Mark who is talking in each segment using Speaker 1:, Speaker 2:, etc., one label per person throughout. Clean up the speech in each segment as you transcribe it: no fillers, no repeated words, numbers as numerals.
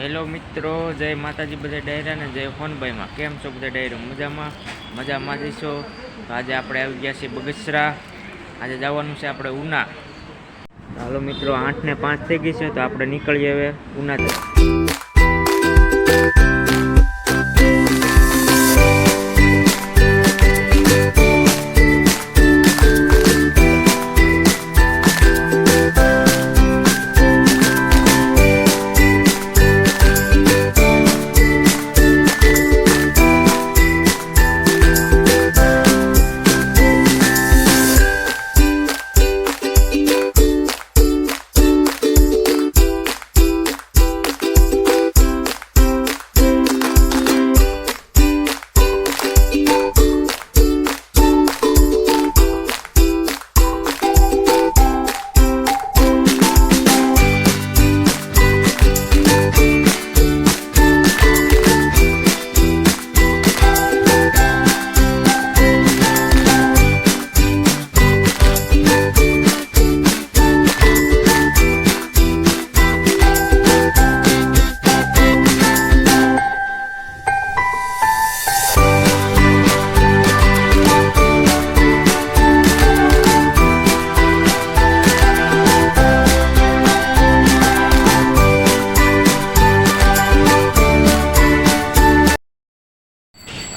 Speaker 1: Hello મિત્રો, જય માતાજી બધા ડાયરા ને જય ફોનભાઈ માં કેમ છો બધા ડાયરો મજામાં જઈશો। તો આજે આપણે આવી ગયા છીએ બગસરા। આજે જવાનું છે આપણે ઉના। હાલો મિત્રો, 8 ને 5 થઈ ગઈ છે તો આપણે નીકળીએ હવે ઉના તરફ।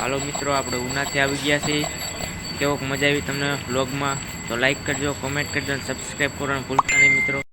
Speaker 1: હાલો મિત્રો, આપણે ઉનાથી આવી ગયા છીએ। કેવોક મજા આવી તમને વ્લોગમાં? તો લાઈક કરજો, કોમેન્ટ કરજો અને સબસ્ક્રાઈબ કરવાનું ભૂલતા નહીં મિત્રો।